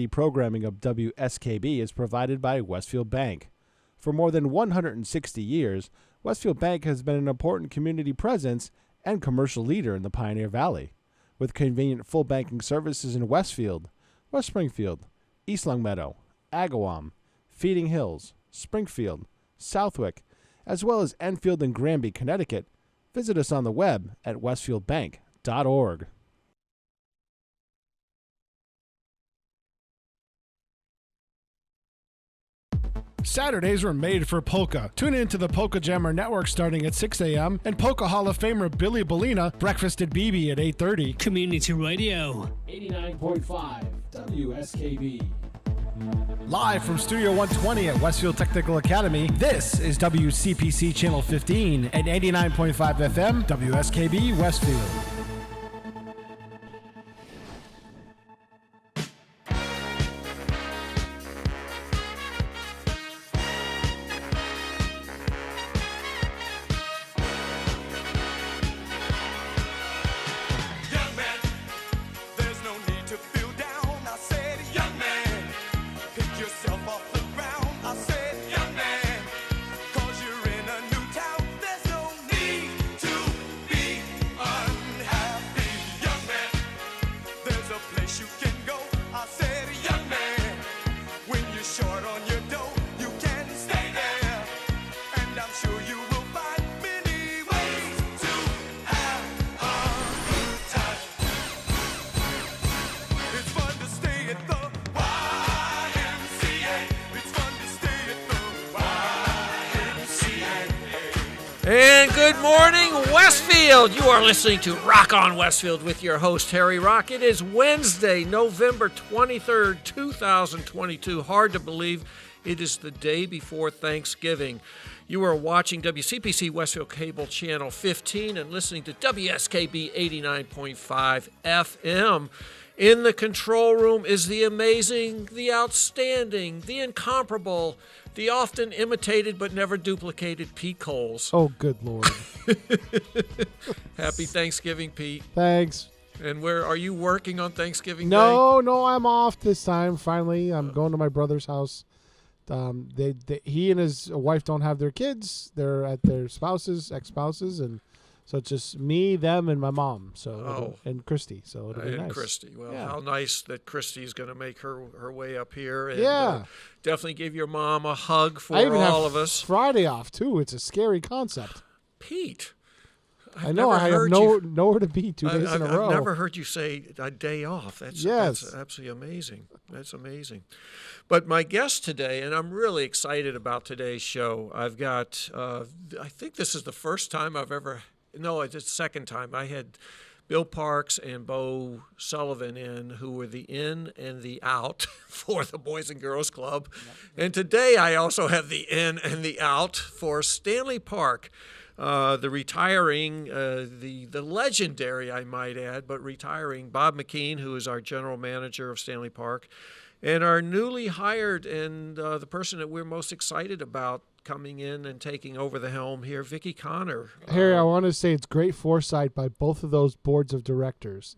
community programming of WSKB is provided by Westfield Bank. For more than 160 years, Westfield Bank has been an important community presence and commercial leader in the Pioneer Valley, with convenient full banking services in Westfield, West Springfield, East Longmeadow, Agawam, Feeding Hills, Springfield, Southwick, as well as Enfield and Granby, Connecticut. Visit us on the web at westfieldbank.org. Saturdays were made for polka. Tune in to the Polka Jammer Network starting at 6 a.m. and Polka Hall of Famer Billy Bellina, Breakfast at BB at 8:30. Community Radio. 89.5 WSKB. Live from Studio 120 at Westfield Technical Academy, this is WCPC Channel 15 at 89.5 FM, WSKB Westfield. And good morning, Westfield. You are listening to Rock On Westfield with your host, Harry Rock. It is Wednesday, November 23rd, 2022. Hard to believe it is the day before Thanksgiving. You are watching WCPC Westfield Cable Channel 15 and listening to WSKB 89.5 FM. In the control room is the amazing, the outstanding, the incomparable, the often imitated but never duplicated Pete Coles. Oh, good Lord. Happy Thanksgiving, Pete. Thanks. And where are you working on Thanksgiving Day? No, I'm off this time. Finally, I'm going to my brother's house. He and his wife don't have their kids. They're at their ex-spouses, and so it's just me, them, and my mom. And Christy. So it'll be nice. Christy. Well, yeah. How nice that Christy's going to make her way up here. And, yeah. Definitely give your mom a hug for I even all have of us. Friday off too. It's a scary concept. Pete. I know. I have nowhere to be 2 days in a row. I've never heard you say a day off. That's absolutely amazing. That's amazing. But my guest today, and I'm really excited about today's show. I've got, I think this is the first time I've ever, no, it's the second time. I had Bill Parks and Bo Sullivan in, who were the in and the out for the Boys and Girls Club. Yep. And today I also have the in and the out for Stanley Park. The retiring, the legendary, I might add, but retiring Bob McKean, who is our general manager of Stanley Park, and our newly hired and the person that we're most excited about coming in and taking over the helm here, Vicki Connor. Harry, I want to say it's great foresight by both of those boards of directors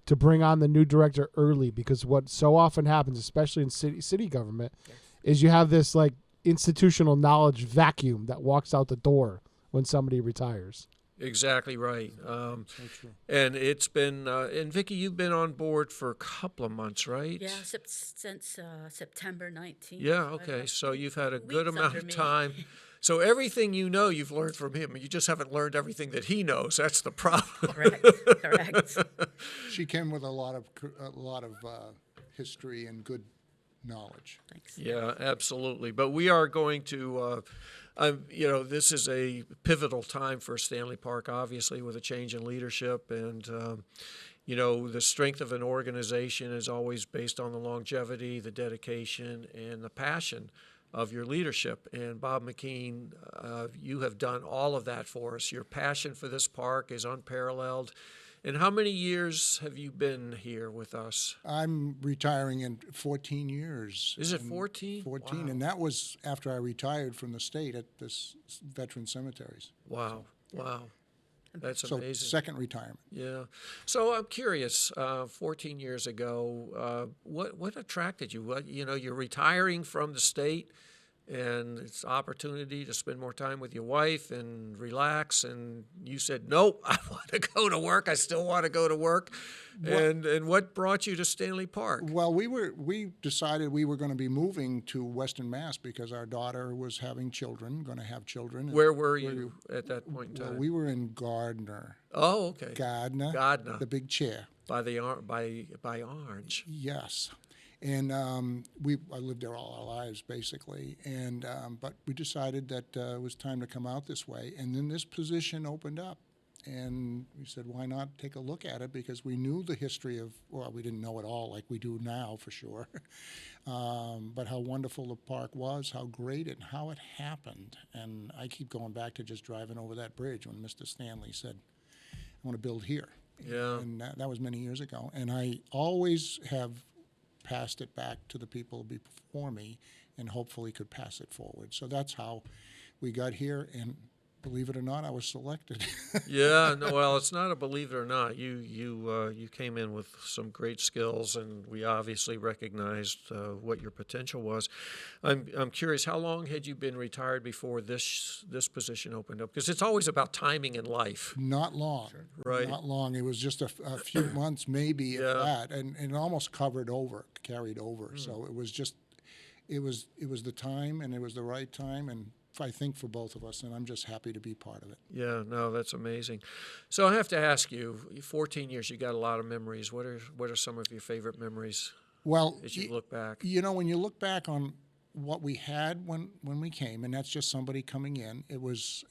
to bring on the new director early, because what so often happens, especially in city government, is you have this like institutional knowledge vacuum that walks out the door when somebody retires. Exactly right. And it's been, and Vicki, you've been on board for a couple of months, right? Yeah, since September 19th. Yeah, okay. So you've had a good amount of time. So everything you know, you've learned from him. You just haven't learned everything that he knows. That's the problem. Correct. She came with a lot of history and good knowledge. Thanks. Yeah, absolutely. But we are going to, this is a pivotal time for Stanley Park, obviously, with a change in leadership. And, the strength of an organization is always based on the longevity, the dedication, and the passion of your leadership. And Bob McKean, you have done all of that for us. Your passion for this park is unparalleled. And how many years have you been here with us? I'm retiring in 14 years. Is it 14? 14, wow. And that was after I retired from the state at this veteran cemeteries. Wow. That's So amazing. second retirement. Yeah. So I'm curious. 14 years ago, what attracted you? You're retiring from the state, and it's opportunity to spend more time with your wife and relax. And you said, "Nope, I want to go to work. I still want to go to work." And what brought you to Stanley Park? Well, we decided we were going to be moving to Western Mass because our daughter was having children, going to have children. Where were you at that point in Well, time? we were in Gardner. Oh, okay. Gardner. Gardner. The big chair. By Orange. Yes. And I lived there all our lives, basically. And but we decided that it was time to come out this way. And then this position opened up. And we said, why not take a look at it? Because we knew the history of, well, we didn't know it all like we do now for sure. But how wonderful the park was, how great it, and how it happened. And I keep going back to just driving over that bridge when Mr. Stanley said, I want to build here. Yeah. And that was many years ago. And I always have passed it back to the people before me and hopefully could pass it forward. So that's how we got here, and believe it or not, I was selected. Yeah, no, well, it's not a believe it or not. You came in with some great skills, and we obviously recognized what your potential was. I'm curious, how long had you been retired before this position opened up? Because it's always about timing in life. Not long. Right. Not long. It was just a few months, maybe, if that, and it almost carried over. So it was just, it was the time, and it was the right time, and I think for both of us, and I'm just happy to be part of it. Yeah, no, that's amazing. So I have to ask you, 14 years, you got a lot of memories. What are some of your favorite memories Well, as you look back? when you look back on what we had when we came, and that's just somebody coming in, it was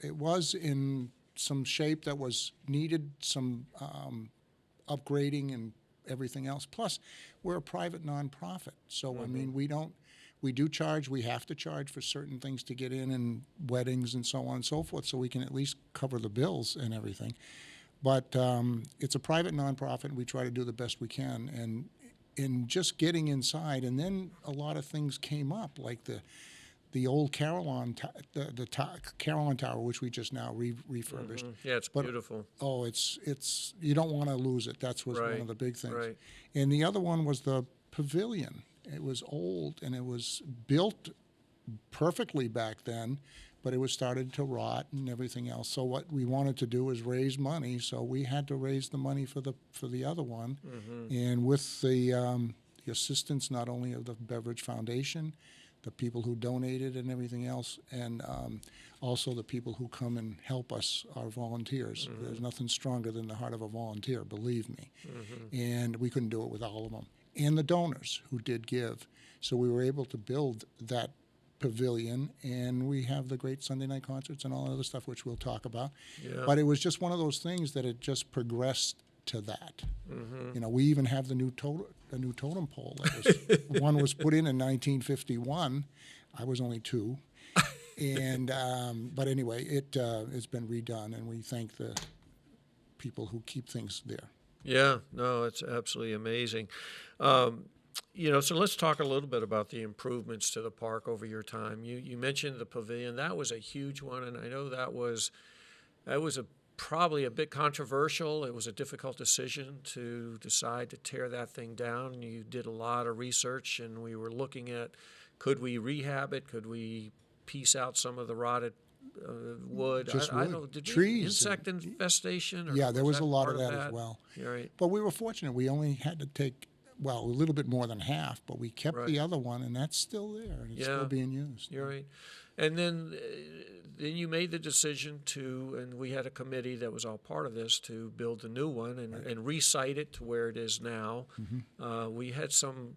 in some shape that was needed some upgrading and everything else. Plus, we're a private nonprofit, so I mean, we do charge. We have to charge for certain things to get in, and weddings and so on and so forth, so we can at least cover the bills and everything. But it's a private nonprofit, and we try to do the best we can. And in just getting inside, and then a lot of things came up, like the old Carillon Tower, which we just now refurbished. Yeah, it's beautiful. Oh, it's you don't want to lose it. That was one of the big things. Right. And the other one was the pavilion. It was old, and it was built perfectly back then, but it was started to rot and everything else. So what we wanted to do was raise money. So we had to raise the money for the other one, and with the assistance not only of the Beverage Foundation, the people who donated and everything else, and also the people who come and help us, our volunteers. There's nothing stronger than the heart of a volunteer, believe me. And we couldn't do it with all of them. And the donors who did give. So we were able to build that pavilion, and we have the great Sunday night concerts and all that other stuff, which we'll talk about. Yeah. But it was just one of those things that it just progressed to that. We even have the new totem pole. One was put in 1951. I was only 2. And but anyway, it's been redone, and we thank the people who keep things there. Yeah, no, it's absolutely amazing. So let's talk a little bit about the improvements to the park over your time. You mentioned the pavilion. That was a huge one, and I know that was probably a bit controversial. It was a difficult decision to decide to tear that thing down. You did a lot of research, and we were looking at, could we rehab it? Could we piece out some of the rotted wood? Just I wood. don't know. Did Trees. insect infestation? Or Yeah, there was a lot part of that as well. You're right. But we were fortunate. We only had to take, a little bit more than half, but we kept the other one, and that's still there, and it's still being used. You're right. And then you made the decision and we had a committee that was all part of this, to build the new one and re-site it to where it is now. We had some...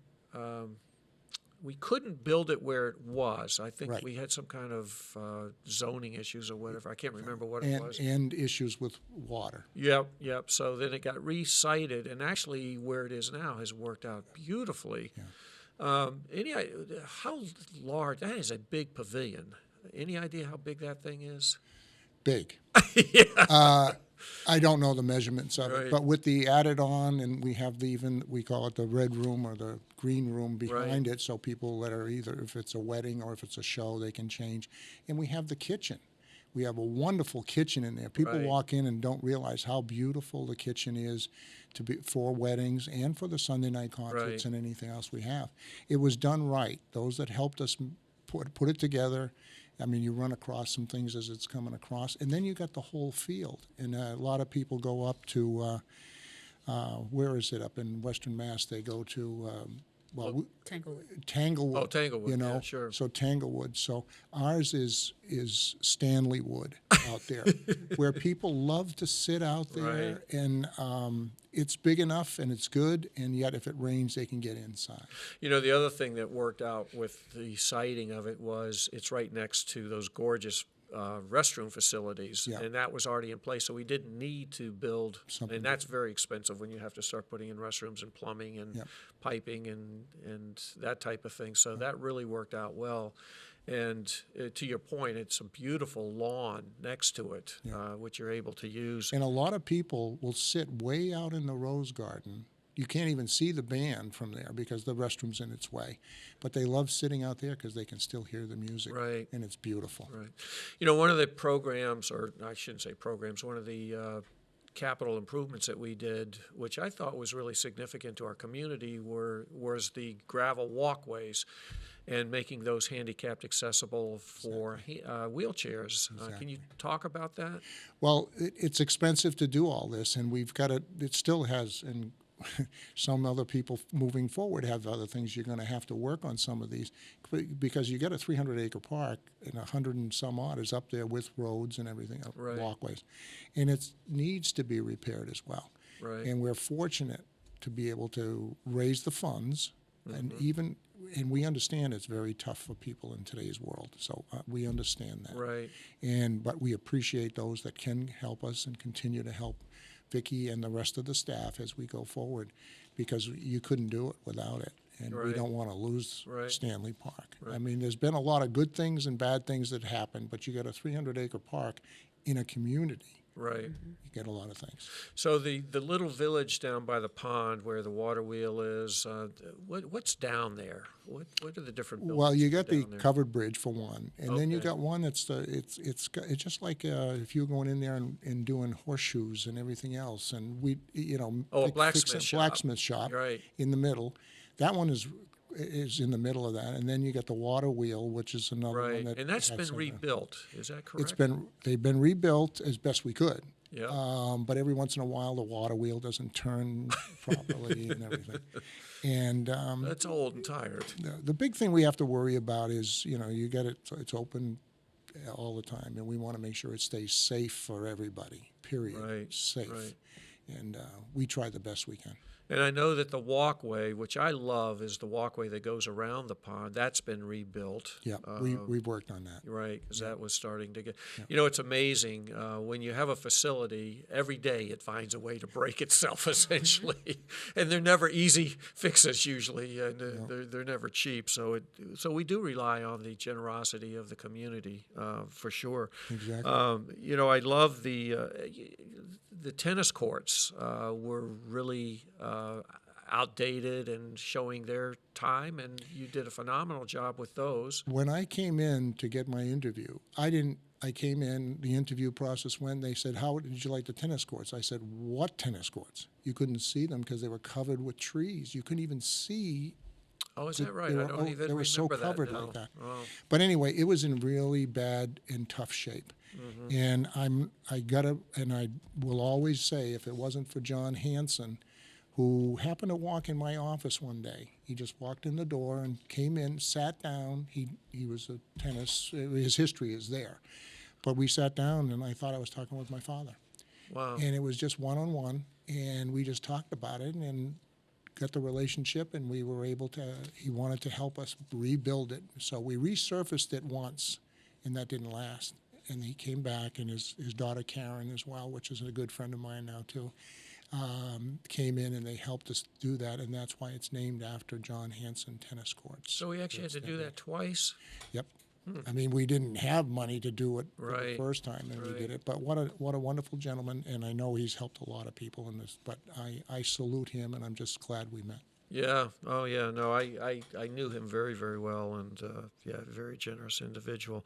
we couldn't build it where it was. I think we had some kind of zoning issues or whatever. I can't remember what it was. And issues with water. Yep. So then it got re-sited, and actually where it is now has worked out beautifully. Yeah. How large? That is a big pavilion. Any idea how big that thing is? Big. Yeah. I don't know the measurements of it, but with the added on, and we have we call it the red room or the green room behind it, so people that are either, if it's a wedding or if it's a show, they can change. And we have the kitchen, We have a wonderful kitchen in there. People Right. walk in and don't realize how beautiful the kitchen is to be for weddings and for the Sunday night concerts Right. and anything else we have. It was done right. Those that helped us put it together. I mean, you run across some things as it's coming across, and then you got the whole field. And a lot of people go up to where is it up in Western Mass? They go to Tanglewood. Tanglewood. Oh, Tanglewood, you know, yeah, sure. So Tanglewood. So ours is Stanley Wood out there, where people love to sit out there, Right. and it's big enough and it's good, and yet if it rains, they can get inside. You know, the other thing that worked out with the siting of it was it's right next to those gorgeous restroom facilities, Yeah. and that was already in place, so we didn't need to build. Something and that's very expensive when you have to start putting in restrooms and plumbing and Yep. piping and that type of thing. So that really worked out well. And to your point, it's a beautiful lawn next to it, which you're able to use. And a lot of people will sit way out in the rose garden. You can't even see the band from there because the restroom's in its way. But they love sitting out there because they can still hear the music. Right. And it's beautiful. Right. You know, one of the programs, or I shouldn't say programs, one of the capital improvements that we did, which I thought was really significant to our community, was the gravel walkways and making those handicapped accessible for wheelchairs. Can you talk about that? Well, it's expensive to do all this, and we've got it still has, and some other people moving forward have other things. You're going to have to work on some of these because you got a 300-acre park, and 100 and some odd is up there with roads and everything, Right. walkways, and it needs to be repaired as well. Right. And we're fortunate to be able to raise the funds, and we understand it's very tough for people in today's world. So we understand that. Right. But we appreciate those that can help us and continue to help Vicki and the rest of the staff as we go forward, because you couldn't do it without it. And we Right. don't want to lose Right. Stanley Park. Right. I mean, there's been a lot of good things and bad things that happen, but you got a 300-acre park in a community. Right. You get a lot of things. So the little village down by the pond where the water wheel is, what's down there? What are the different buildings? Well, you got the down there? covered bridge for one, and then you Okay. got one that's it's just like if you're going in there and doing horseshoes and everything else, and we Oh, a fix blacksmith shop. blacksmith shop Right. in the middle. That one is in the middle of that, and then you got the water wheel, which is another one Right. that And that's has been some- rebuilt. Is that correct? They've been rebuilt as best we could. Yeah. But every once in a while, the water wheel doesn't turn properly and everything. And That's old and tired. the big thing we have to worry about is, you got it, so it's open all the time, and we want to make sure it stays safe for everybody, period. Right, Safe. right. And we try the best we can. And I know that the walkway, which I love, is the walkway that goes around the pond. That's been rebuilt. Yeah, we've worked on that. Right, because that was starting to get. It's amazing when you have a facility. Every day it finds a way to break itself, essentially, and they're never easy fixes usually, and they're never cheap. So we do rely on the generosity of the community for sure. Exactly. I love the tennis courts were really outdated and showing their time, and you did a phenomenal job with those. When I came in to get my interview, I came in, the interview process went, they said, how did you like the tennis courts? I said, what tennis courts? You couldn't see them because they were covered with trees. You couldn't even see. Oh, is that right? They I were, don't even they were so remember that covered now. like that. Oh. But anyway, it was in really bad and tough shape. Mm-hmm. And I will always say, if it wasn't for John Hanson, who happened to walk in my office one day, he just walked in the door and came in, sat down. He was his history is there. But we sat down, and I thought I was talking with my father. Wow. And it was just one-on-one, and we just talked about it and got the relationship, and we were able to, he wanted to help us rebuild it. So we resurfaced it once, and that didn't last. And he came back, and his daughter Karen as well, which is a good friend of mine now too, came in, and they helped us do that, and that's why it's named after John Hanson Tennis Courts. So we actually had to do that twice? Yep. I mean, we didn't have money to do it for the Right, first time, and we right. did it. But what a wonderful gentleman, and I know he's helped a lot of people in this. But I salute him, and I'm just glad we met. Yeah. Oh, yeah. No, I knew him very, very well, and very generous individual.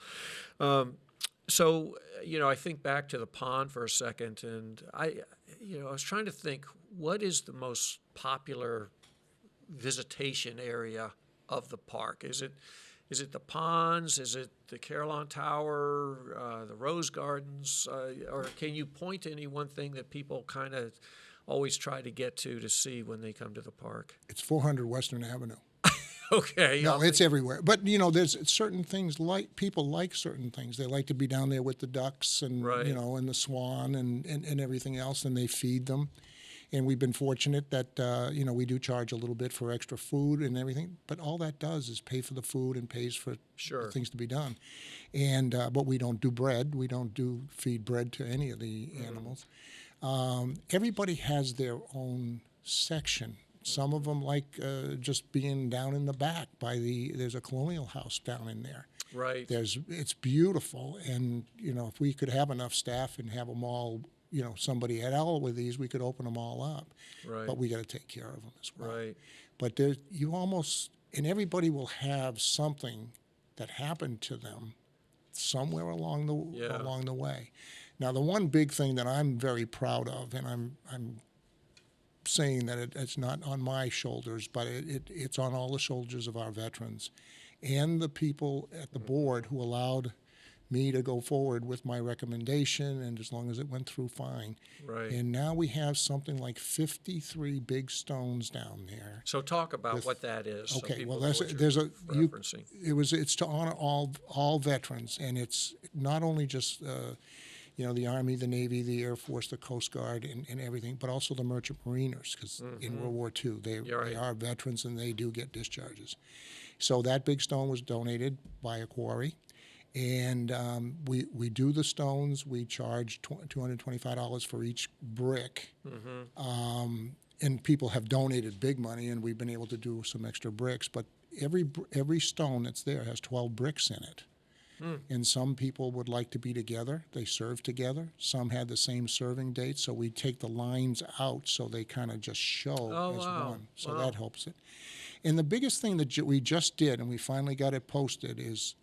So, I think back to the pond for a second, and I was trying to think, what is the most popular visitation area of the park? Is it the ponds? Is it the Carillon Tower, the Rose Gardens? Or can you point to any one thing that people kind of always try to get to see when they come to the park? It's 400 Western Avenue. Okay. No, it's everywhere. But, there's certain things people like certain things. They like to be down there with the ducks and, Right. And the swan and everything else, and they feed them. And we've been fortunate that, we do charge a little bit for extra food and everything. But all that does is pay for the food and pays for Sure. things to be done. And but we don't do bread. We don't feed bread to any of the animals. Everybody has their own section. Some of them like just being down in the back there's a colonial house down in there. Right. It's beautiful, and if we could have enough staff and have them all, somebody at all with these, we could open them all up. Right. But we got to take care of them as well. Right. But and everybody will have something that happened to them somewhere along the way. Now, the one big thing that I'm very proud of, and I'm saying that it's not on my shoulders, but it's on all the shoulders of our veterans and the people at the board who allowed me to go forward with my recommendation, and as long as it went through, fine. Right. And now we have something like 53 big stones down there. So talk about what that is. So Okay, people well, know what you're referencing. it's to honor all veterans, and it's not only just the Army, the Navy, the Air Force, the Coast Guard, and everything, but also the Merchant Mariners, because in World War II, they are veterans and they do get discharges. So that big stone was donated by a quarry, and we do the stones. We charge $225 for each brick, and people have donated big money, and we've been able to do some extra bricks, but every stone that's there has 12 bricks in it. And some people would like to be together. They serve together. Some had the same serving date, so we take the lines out so they kind of just show as one. So that helps it. And the biggest thing that we just did, and we finally got it posted, is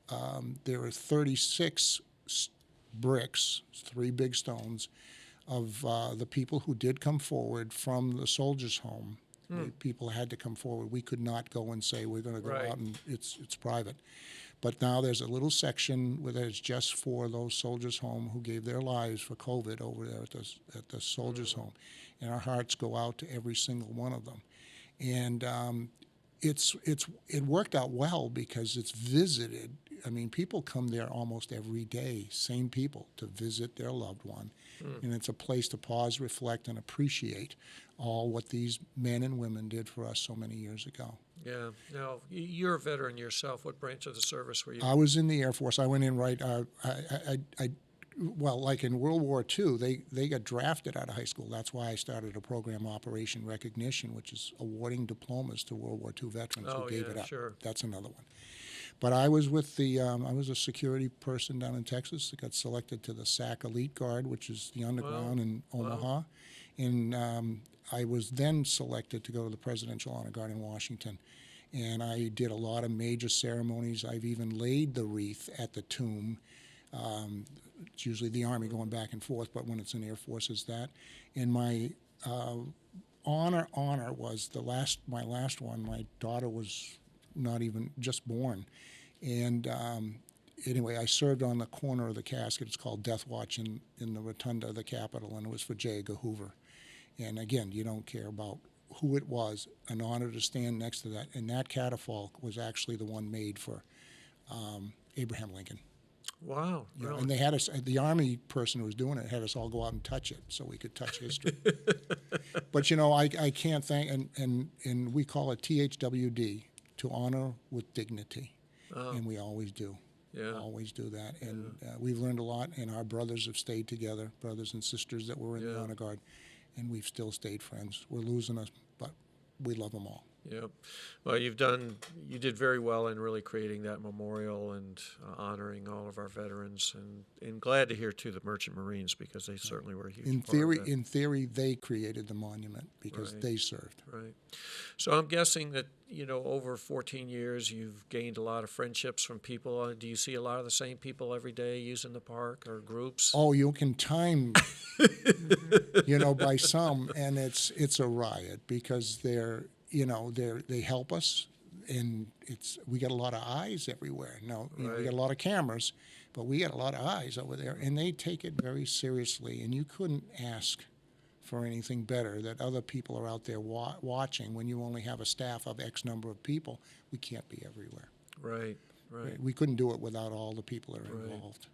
there are 36 bricks, 3 big stones, of the people who did come forward from the soldiers' home. People had to come forward. We could not go and say we're going to go out and it's private. But now there's a little section where it's just for those soldiers' home who gave their lives for COVID over there at the soldiers' home, and our hearts go out to every single one of them. And it worked out well because it's visited. I mean, people come there almost every day, same people, to visit their loved one. And it's a place to pause, reflect, and appreciate all what these men and women did for us so many years ago. Yeah. Now, you're a veteran yourself. What branch of the service were you? I was in the Air Force. I went in right. Well, like in World War II, they got drafted out of high school. That's why I started a program, Operation Recognition, which is awarding diplomas to World War II veterans who gave it up. Sure. That's another one. But I was with I was a security person down in Texas that got selected to the SAC Elite Guard, which is the underground in Omaha. And I was then selected to go to the Presidential Honor Guard in Washington. And I did a lot of major ceremonies. I've even laid the wreath at the tomb. It's usually the Army going back and forth, but when it's in Air Force, it's that. And my honor was my last one. My daughter was not even just born. And anyway, I served on the corner of the casket. It's called Death Watch in the rotunda of the Capitol, and it was for J. Edgar Hoover. And again, you don't care about who it was. An honor to stand next to that. And that catafalque was actually the one made for Abraham Lincoln. Wow. You know, really? and they had us, the Army person who was doing it had us all go out and touch it so we could touch history. But, you know, I can't thank, and we call it THWD, to honor with dignity. And we always do. Yeah. Always do that. And we've learned a lot, and our brothers have stayed together, brothers and sisters that were in the Honor Guard, and we've still stayed friends. We're losing us, but we love them all. Yep. Well, you did very well in really creating that memorial and honoring all of our veterans, and glad to hear too the Merchant Marines, because they certainly were a huge part of it. In theory, they created the monument because Right. they served. Right. So I'm guessing that, over 14 years, you've gained a lot of friendships from people. Do you see a lot of the same people every day using the park or groups? Oh, you can time, by some, and it's a riot because they help us, and we got a lot of eyes everywhere. No, we Right. got a lot of cameras, but we got a lot of eyes over there, and they take it very seriously. And you couldn't ask for anything better that other people are out there watching. When you only have a staff of X number of people, we can't be everywhere. Right. Right. We couldn't do it without all the people that are Right. involved.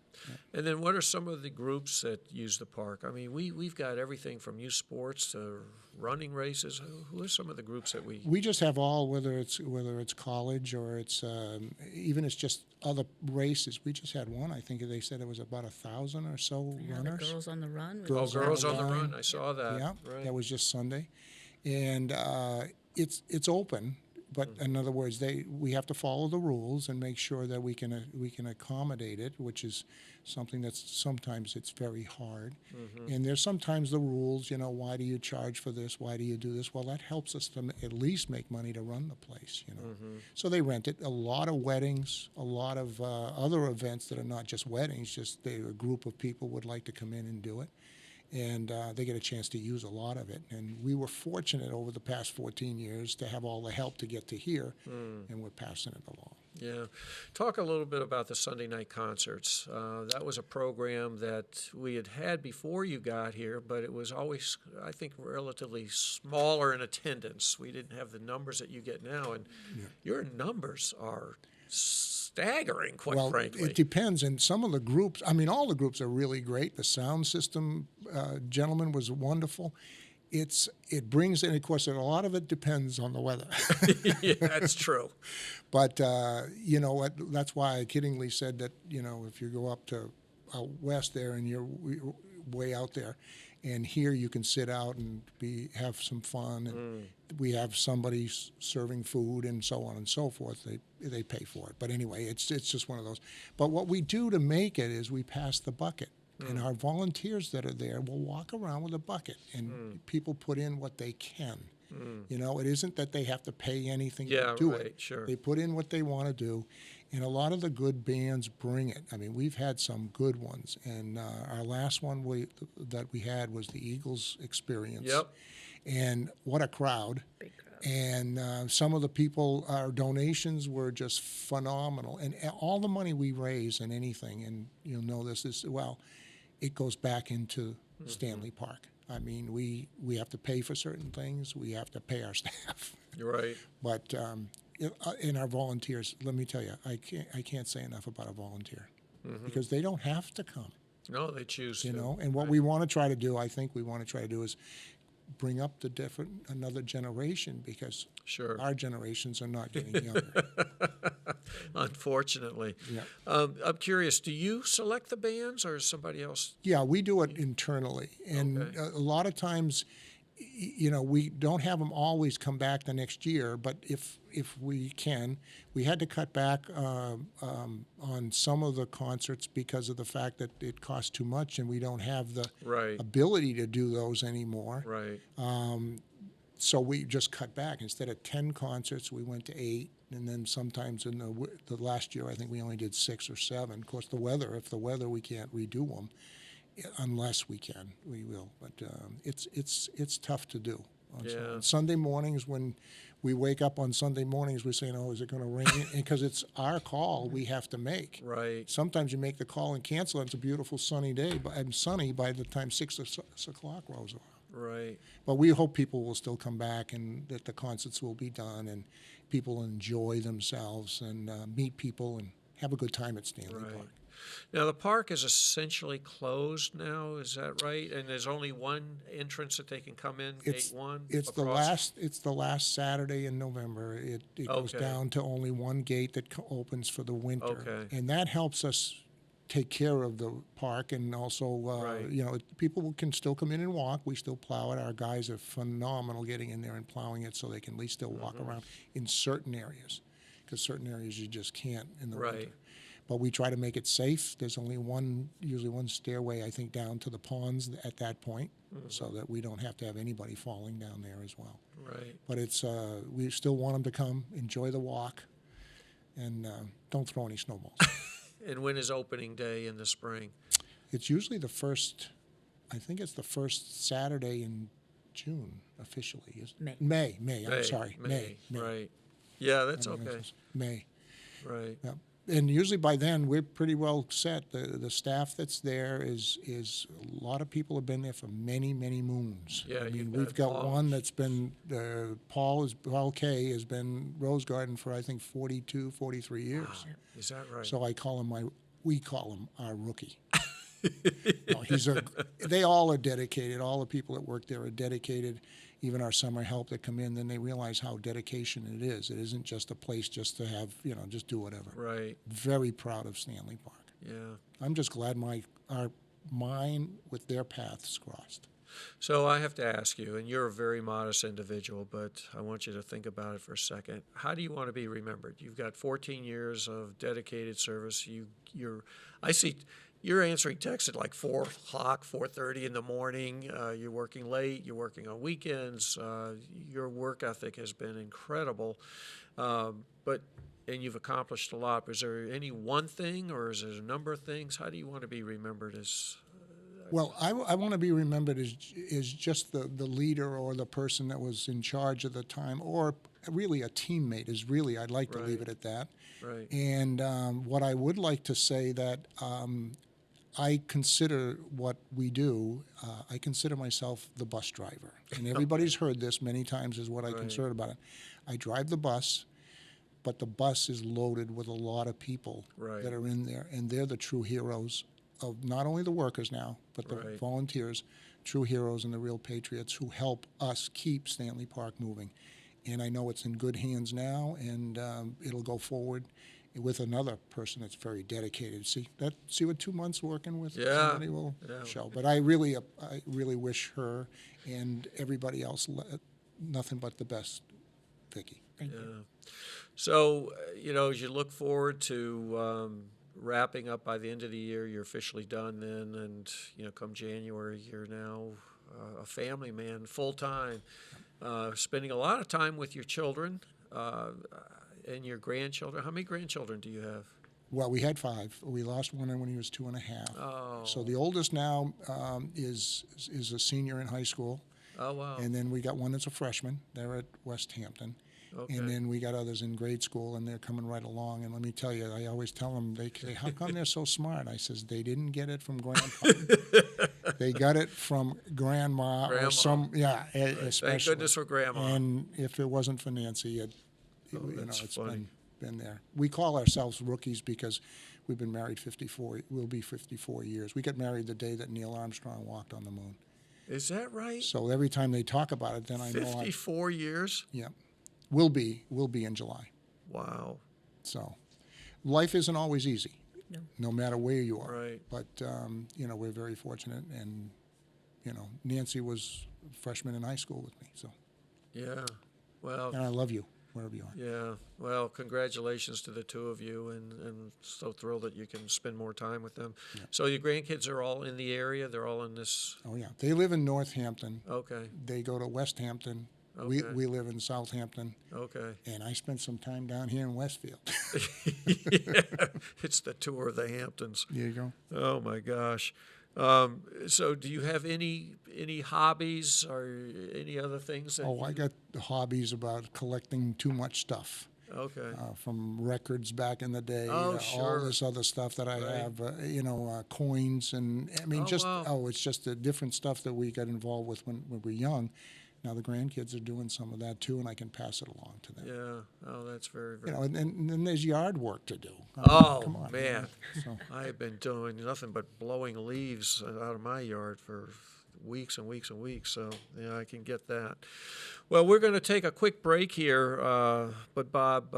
And then what are some of the groups that use the park? I mean, we've got everything from youth sports to running races. Who are some of the groups that we... We just have all, whether it's college or it's even it's just other races. We just had one. I think they said it was about 1,000 or so Yeah, the runners. Girls on the Run. Oh, Girls Girls on the Run. I saw that. Yeah, Right. that was just Sunday, and it's open. But in other words, we have to follow the rules and make sure that we can accommodate it, which is something that's sometimes it's very hard. And there's sometimes the rules, why do you charge for this? Why do you do this? Well, that helps us to at least make money to run the place, So they rent it. A lot of weddings, a lot of other events that are not just weddings, just a group of people would like to come in and do it. And they get a chance to use a lot of it. And we were fortunate over the past 14 years to have all the help to get to here, and we're passing it along. Yeah. Talk a little bit about the Sunday night concerts. That was a program that we had before you got here, but it was always, I think, relatively smaller in attendance. We didn't have the numbers that you get now, and your numbers are staggering, quite frankly. It depends. And some of the groups, all the groups are really great. The sound system, gentleman, was wonderful. It brings, and of course, a lot of it depends on the weather. Yeah, that's true. But, that's why I kiddingly said that, if you go up to out west there and you're way out there, and here you can sit out and have some fun, and we have somebody serving food and so on and so forth. They pay for it, but anyway, it's just one of those. But what we do to make it is we pass the bucket, and our volunteers that are there will walk around with a bucket, and people put in what they can. It isn't that they have to pay anything to do it. Sure. They put in what they want to do, and a lot of the good bands bring it. We've had some good ones, and our last one that we had was the Eagles Experience. Yep. And what a crowd. Big crowd. And some of the people, our donations were just phenomenal. And all the money we raise in anything, and you'll know this, it goes back into Stanley Park. We have to pay for certain things. We have to pay our staff. You're right. But in our volunteers, let me tell you, I can't say enough about a volunteer because they don't have to come. No, they choose to. And what we want to try to do, I think we want to try to do is bring up another generation, because Sure. our generations are not getting younger. Unfortunately. Yeah. I'm curious, do you select the bands, or is somebody else? Yeah, we do it internally, and Okay. a lot of times, we don't have them always come back the next year. But if we can, we had to cut back on some of the concerts because of the fact that it costs too much, and we don't have the Right. ability to do those anymore. Right. So we just cut back. Instead of 10 concerts, we went to 8. And then sometimes in the last year, I think we only did 6 or 7. Of course, if the weather, we can't redo them. Unless we can, we will. But it's tough to do. Yeah. Sunday mornings, when we wake up on Sunday mornings, we're saying, "Oh, is it going to rain?" Because it's our call we have to make. Right. Sometimes you make the call and cancel, and it's a beautiful sunny day, and sunny by the time 6 o'clock rolls around. Right. But we hope people will still come back, and that the concerts will be done, and people enjoy themselves and meet people and have a good time at Stanley Right. Park. Now, the park is essentially closed now, is that right? And there's only one entrance that they can come in, gate 1? It's across? the last Saturday in November. It goes Okay. down to only one gate that opens for the winter, Okay. and that helps us take care of the park, and also, Right. people can still come in and walk. We still plow it. Our guys are phenomenal getting in there and plowing it so they can at least still walk around in certain areas, because certain areas you just can't in the Right. winter. But we try to make it safe. There's only usually one stairway, I think, down to the ponds at that point, so that we don't have to have anybody falling down there as well. Right. But we still want them to come, enjoy the walk, and don't throw any snowballs. And when is opening day in the spring? It's usually I think it's the first Saturday in June officially. May. I'm sorry. May. Right. Yeah, that's I mean, okay. it's May. Right. Yeah. And usually by then we're pretty well set. The staff that's there is a lot of people have been there for many moons. Yeah, I you've mean, we've got got Paul. one that's been Paul K has been Rose Garden for I think 42, 43 years. Wow. Is that right? So we call him our rookie. No, they all are dedicated. All the people that work there are dedicated. Even our summer help that come in, then they realize how dedication it is. It isn't just a place just to have, just do whatever. Right. Very proud of Stanley Park. Yeah. I'm just glad mine with their paths crossed. So I have to ask you, and you're a very modest individual, but I want you to think about it for a second. How do you want to be remembered? You've got 14 years of dedicated service. I see you're answering texts at like 4 o'clock, 4:30 in the morning. You're working late. You're working on weekends. Your work ethic has been incredible, and you've accomplished a lot. But is there any one thing, or is there a number of things? How do you want to be remembered as? Well, I want to be remembered as just the leader or the person that was in charge at the time, or really a teammate. I'd like to leave it at that. Right. And what I would like to say that I consider what we do, I consider myself the bus driver. And everybody's heard this many times is what I consider about it. I drive the bus, but the bus is loaded with a lot of people that are in there, and they're the true heroes of not only the workers now, but the volunteers, true heroes and the real patriots who help us keep Stanley Park moving. And I know it's in good hands now, and it'll go forward with another person that's very dedicated. See what 2 months working with somebody will show. But I really wish her and everybody else nothing but the best, Vicki. Thank you. So, as you look forward to wrapping up by the end of the year, you're officially done then, and come January, you're now a family man, full time, spending a lot of time with your children and your grandchildren. How many grandchildren do you have? Well, we had 5. We lost one when he was 2.5. Oh. So the oldest now is a senior in high school. Oh, wow. And then we got one that's a freshman. They're at West Hampton. Okay. And then we got others in grade school, and they're coming right along. And let me tell you, I always tell them, they say, how come they're so smart? I says, they didn't get it from grandpa. They got it from grandma. Or especially. Thank goodness for grandma. And if it wasn't for Nancy, it's funny. been there. We call ourselves rookies because we've been married 54. We'll be 54 years. We got married the day that Neil Armstrong walked on the moon. Is that right? So every time they talk about it, then I know. 54 years? Yeah. We'll be in July. Wow. So life isn't always easy, no matter where you are. Right. But, we're very fortunate. And, Nancy was a freshman in high school with me. So. Yeah. Well. And I love you, wherever you are. Yeah. Well, congratulations to the two of you, and so thrilled that you can spend more time with them. Yeah. So your grandkids are all in the area? They're all in this? Oh, yeah. They live in Northampton. Okay. They go to West Hampton. Okay. We live in Southampton. Okay. And I spent some time down here in Westfield. Yeah, it's the tour of the Hamptons. There you go. Oh my gosh. So do you have any hobbies or any other things? I got hobbies about collecting too much stuff. Okay. From records back in the day, Oh, sure. all this other stuff that I have, coins, and I mean, it's just the different stuff that we got involved with when we were young. Now the grandkids are doing some of that too, and I can pass it along to them. Yeah. Oh, that's very, very. And then there's yard work to do. Come on, man! So. I have been doing nothing but blowing leaves out of my yard for weeks and weeks and weeks. So I can get that. Well, we're going to take a quick break here, but Bob,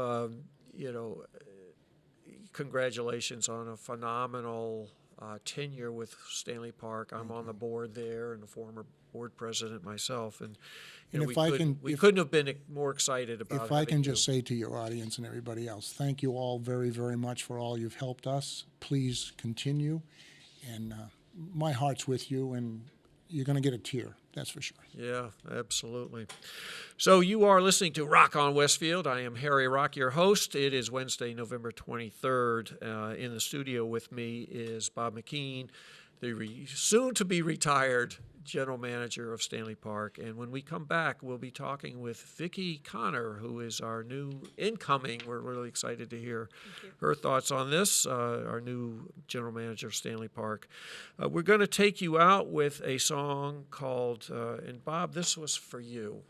congratulations on a phenomenal tenure with Stanley Park. I'm on the board there and a former board president myself. And we couldn't have been more excited about it. If I can just say to your audience and everybody else, thank you all very, very much for all you've helped us. Please continue. And my heart's with you, and you're going to get a tear, that's for sure. Yeah, absolutely. So you are listening to Rock on Westfield. I am Harry Rock, your host. It is Wednesday, November 23rd. In the studio with me is Bob McKean, the soon-to-be retired general manager of Stanley Park. And when we come back, we'll be talking with Vicki Connor, who is our new incoming. We're really excited to hear her thoughts on this, our new general manager of Stanley Park. We're going to take you out with a song called, and Bob, this was for you,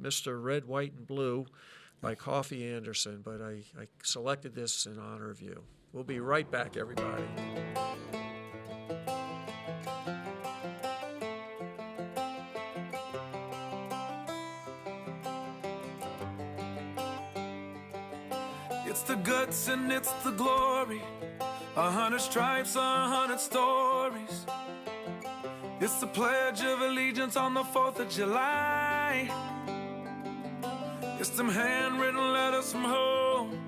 Mr. Red, White, and Blue by Coffey Anderson, but I selected this in honor of you. We'll be right back, everybody. It's the guts and it's the glory, 100 stripes, 100 stories. It's the Pledge of Allegiance on the 4th of July. It's them handwritten letters from home.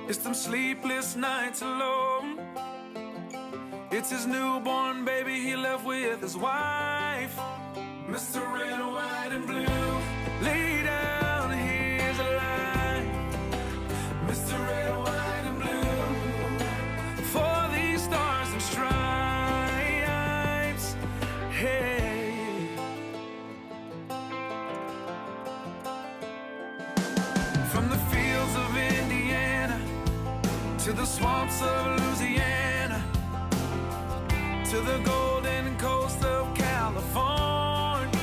It's them sleepless nights alone. It's his newborn baby he left with his wife. Mr. Red, White, and Blue, lay down, here's a line. Mr. Red, White, and Blue, for these stars and stripes, hey. From the fields of Indiana to the swamps of Louisiana to the golden coast of California,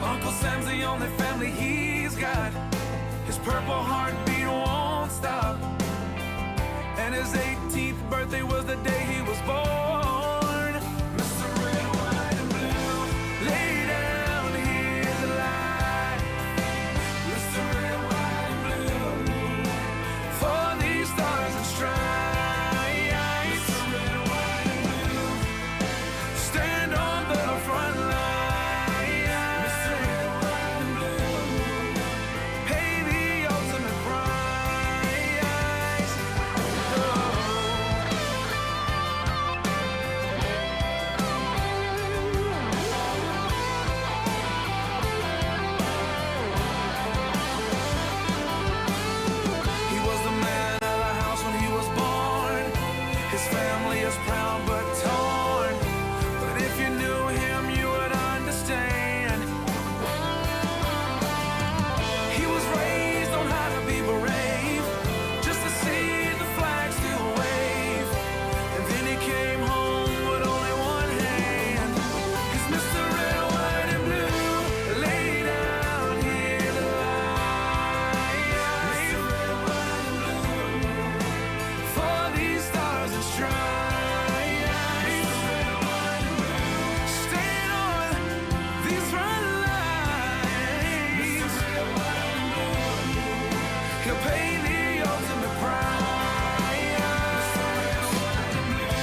Uncle Sam's the only family he's got. His purple heartbeat won't stop, and his 18th birthday was the day he was born. Mr. Red, White, and Blue, lay down, here's the light. Mr. Red, White, and Blue, for these stars and stripes. Mr. Red, White, and Blue, stand on the front line. Mr. Red, White, and Blue, pay the ultimate price. Oh. He was the man of the house when he was born. His family is proud but torn. But if you knew him, you would understand. He was raised on how to be brave, just to see the flag still wave. And then he came home with only one hand. He's Mr. Red, White, and Blue, lay down here the light. Mr. Red, White, and Blue, for these stars and stripes. Mr. Red, White, and Blue, stand on these front lines. Mr. Red, White, and Blue, he'll pay the ultimate price. Mr. Red, White, and Blue,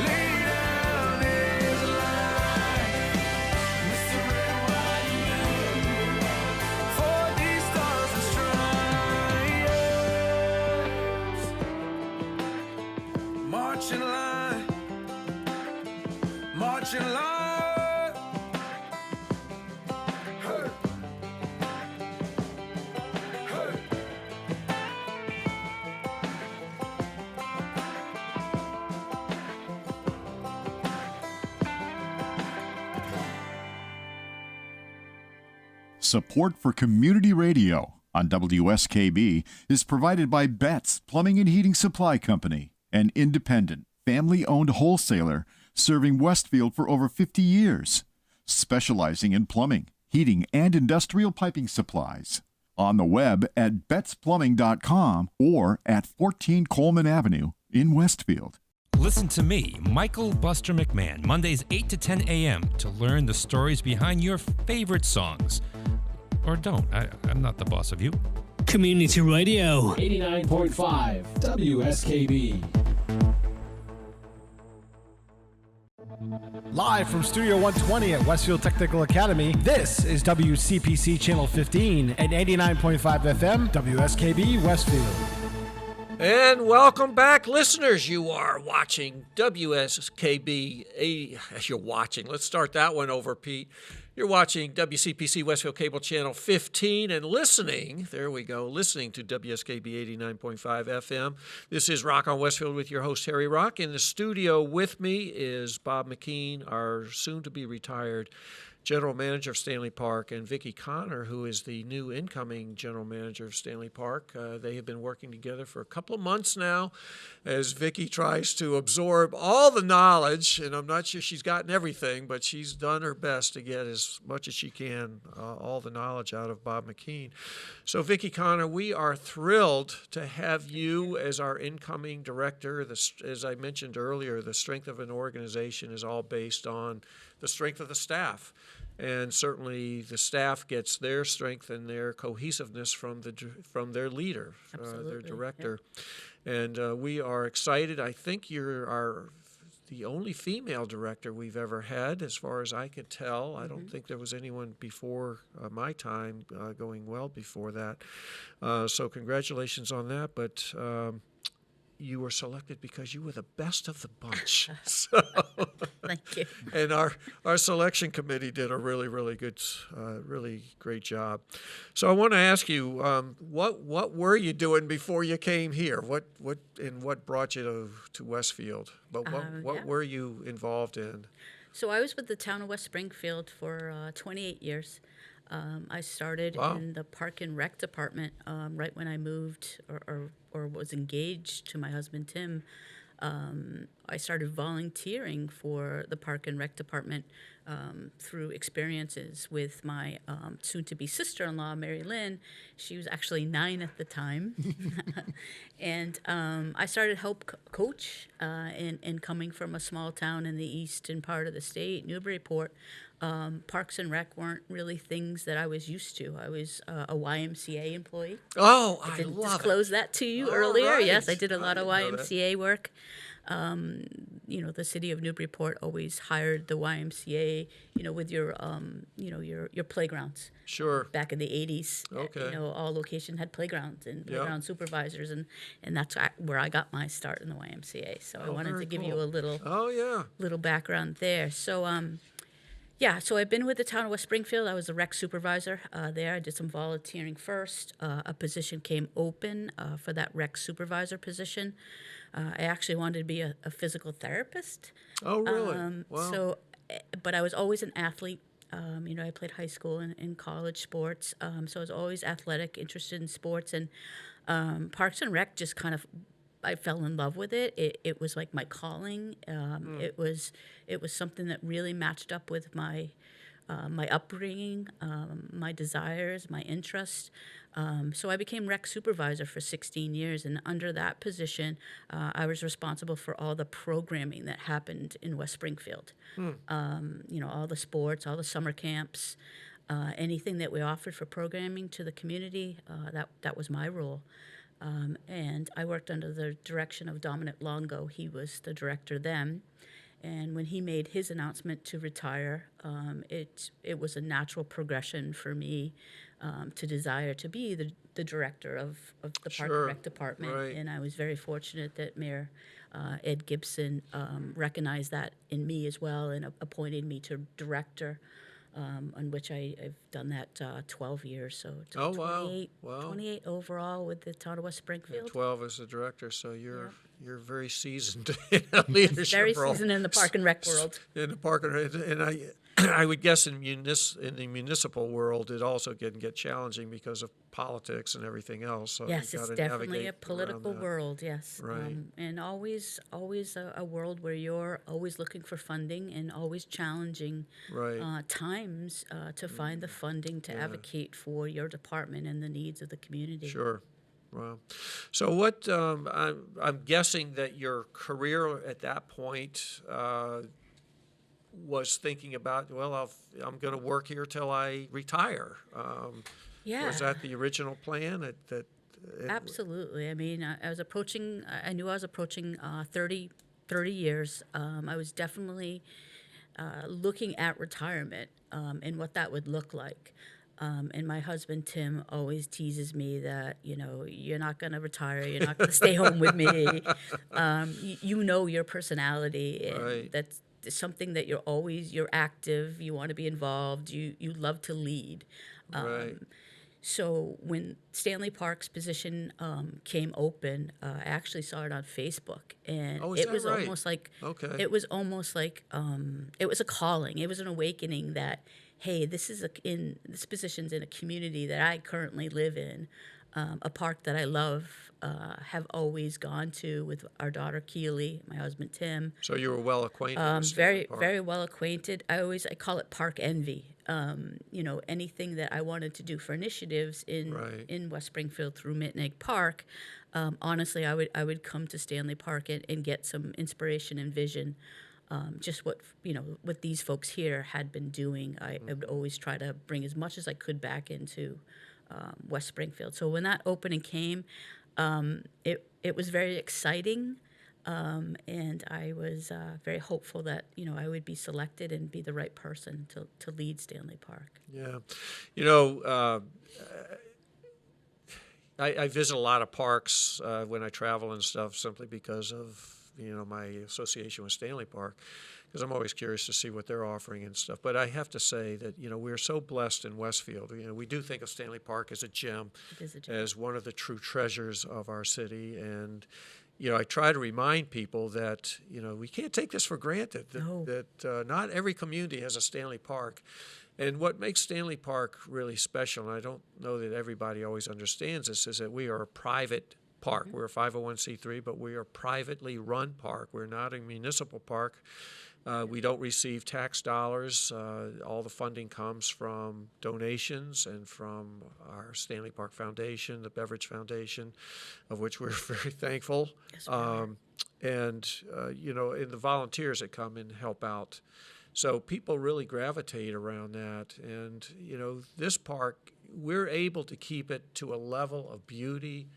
lay down his life. Mr. Red, White, and Blue, for these stars and stripes. March in line, march in line. Hey. Hey. Support for community radio on WSKB is provided by Betts Plumbing and Heating Supply Company, an independent, family-owned wholesaler serving Westfield for over 50 years, specializing in plumbing, heating, and industrial piping supplies. On the web at bettsplumbing.com or at 14 Coleman Avenue in Westfield. Listen to me, Michael Buster McMahon, Mondays 8 to 10 a.m. to learn the stories behind your favorite songs. Or don't. I'm not the boss of you. Community Radio. 89.5 WSKB. Live from Studio 120 at Westfield Technical Academy, this is WCPC Channel 15 and 89.5 FM, WSKB Westfield. And welcome back, listeners. You are watching WSKB. You're watching. Let's start that one over, Pete. You're watching WCPC Westfield Cable Channel 15 and listening, there we go, listening to WSKB 89.5 FM. This is Rock on Westfield with your host, Harry Rock. In the studio with me is Bob McKean, our soon-to-be retired General Manager of Stanley Park, and Vicki Connor, who is the new incoming General Manager of Stanley Park. They have been working together for a couple of months now as Vicki tries to absorb all the knowledge, and I'm not sure she's gotten everything, but she's done her best to get as much as she can, all the knowledge out of Bob McKean. So Vicki Connor, we are thrilled to have you as our incoming director. As I mentioned earlier, the strength of an organization is all based on the strength of the staff. And certainly the staff gets their strength and their cohesiveness from their leader, their director. Yeah. And we are excited. I think you're the only female director we've ever had, as far as I could tell. I don't think there was anyone before my time going well before that. So congratulations on that. But you were selected because you were the best of the bunch. So, thank you. And our selection committee did a really, really good, really great job. So I want to ask you, what were you doing before you came here? What brought you to Westfield? But what were you involved in? So I was with the town of West Springfield for 28 years. I started in the Park and Rec department right when I moved or was engaged to my husband, Tim. I started volunteering for the Park and Rec department through experiences with my soon-to-be sister-in-law, Mary Lynn. She was actually 9 at the time. And I started help coach in coming from a small town in the eastern part of the state, Newburyport. Parks and Rec weren't really things that I was used to. I was a YMCA employee. Oh, I didn't love disclose it. that to you All earlier. right. Yes, I did a lot of YMCA work. The city of Newburyport always hired the YMCA, with your playgrounds. Sure. Back in the 80s, Okay. all locations had playgrounds and playground supervisors, and that's where I got my start in the YMCA. So I wanted to give you a little background there. So, so I've been with the town of West Springfield. I was a rec supervisor there. I did some volunteering first. A position came open for that rec supervisor position. I actually wanted to be a physical therapist. Oh, really? Wow. So, but I was always an athlete. I played high school and college sports, so I was always athletic, interested in sports. And Parks and Rec just kind of, I fell in love with it. It was like my calling. It was something that really matched up with my upbringing, my desires, my interests. So I became rec supervisor for 16 years, and under that position, I was responsible for all the programming that happened in West Springfield. All the sports, all the summer camps, anything that we offered for programming to the community, that was my role. And I worked under the direction of Dominic Longo. He was the director then. And when he made his announcement to retire, it was a natural progression for me to desire to be the director of the Park and Rec department. Right. And I was very fortunate that Mayor Ed Gibson recognized that in me as well and appointed me to director, on which I've done that 12 years. So 28 overall with the town of West Springfield. 12 as the director, so you're very seasoned in a leadership very role. seasoned in the Park and Rec world. In the Park and Rec, and I would guess in the municipal world, it also can get challenging because of politics and everything else. So yes, you it's gotta definitely navigate a political around that. world, yes. Right. And always a world where you're always looking for funding and always challenging times to find the funding to advocate for your department and the needs of the community. Sure. Wow. So what, I'm guessing that your career at that point was thinking about, I'm going to work here till I retire. Yeah. Was that the original plan? Absolutely. I mean, I knew I was approaching 30 years. I was definitely looking at retirement and what that would look like. And my husband, Tim, always teases me that, you're not going to retire. You're not going to stay home with me. You know your personality. And Right. that's something that you're active. You want to be involved. You love to lead. Right. So when Stanley Park's position came open, I actually saw it on Facebook, and Oh, is it that was right? almost like Okay. it was almost like it was a calling. It was an awakening that, hey, this position's in a community that I currently live in, a park that I love, have always gone to with our daughter Keely, my husband Tim. So you were well acquainted with Stanley Very, Park. very well acquainted. I call it park envy. Anything that I wanted to do for initiatives Right. in West Springfield through Mittenegg Park, honestly, I would come to Stanley Park and get some inspiration and vision. Just what these folks here had been doing. I would always try to bring as much as I could back into West Springfield. So when that opening came, it was very exciting. And I was very hopeful that I would be selected and be the right person to lead Stanley Park. Yeah. I visit a lot of parks when I travel and stuff simply because of my association with Stanley Park, because I'm always curious to see what they're offering and stuff. But I have to say that we're so blessed in Westfield. We do think of Stanley Park as a gem, It is a gem. as one of the true treasures of our city. And I try to remind people that we can't take this for granted. No. That not every community has a Stanley Park. And what makes Stanley Park really special, and I don't know that everybody always understands this, is that we are a private park. We're a 501c3, but we are a privately run park. We're not a municipal park. We don't receive tax dollars. All the funding comes from donations and from our Stanley Park Foundation, the Beverage Foundation, of which we're very thankful. Yes, we are. And the volunteers that come and help out. So people really gravitate around that. And, this park, we're able to keep it to a level of beauty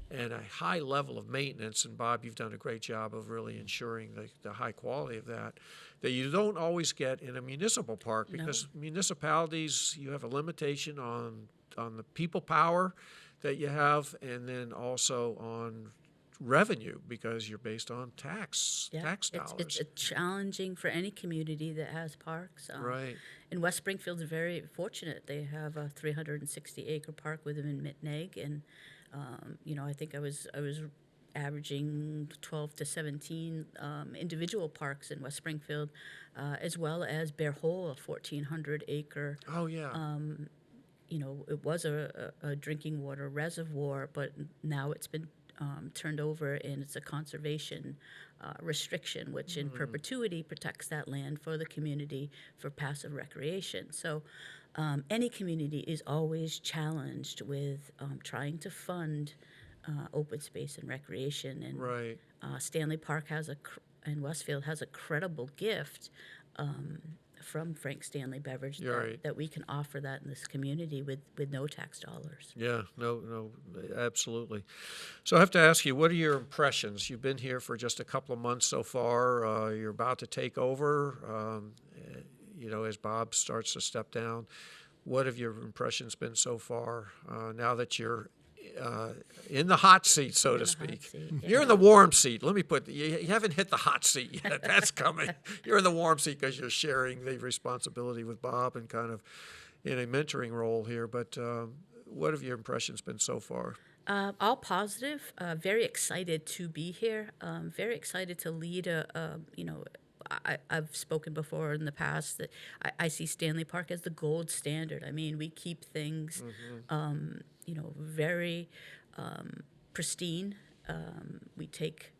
and a high level of maintenance. And Bob, you've done a great job of really ensuring the high quality of that you don't always get in a municipal park, because municipalities, you have a limitation on the people power that you have, and then also on revenue, because you're based on tax dollars. It's challenging for any community that has parks. Right. And West Springfield's very fortunate. They have a 360-acre park within Mittenegg, and I think I was averaging 12 to 17 individual parks in West Springfield, as well as Bear Hole, a 1,400-acre. Oh yeah. It was a drinking water reservoir, but now it's been turned over, and it's a conservation restriction, which in perpetuity protects that land for the community for passive recreation. So any community is always challenged with trying to fund open space and recreation. And Right. Stanley Park and Westfield has a credible gift from Frank Stanley Beverage that we can offer that in this community with no tax dollars. Yeah, no, absolutely. So I have to ask you, what are your impressions? You've been here for just a couple of months so far. You're about to take over, as Bob starts to step down. What have your impressions been so far now that you're in the hot seat, so to speak? You're in the warm seat. Let me you haven't hit the hot seat yet. That's coming. You're in the warm seat because you're sharing the responsibility with Bob and kind of in a mentoring role here. But what have your impressions been so far? All positive. Very excited to be here. Very excited to lead I've spoken before in the past that I see Stanley Park as the gold standard. I mean, we keep things, very pristine. We take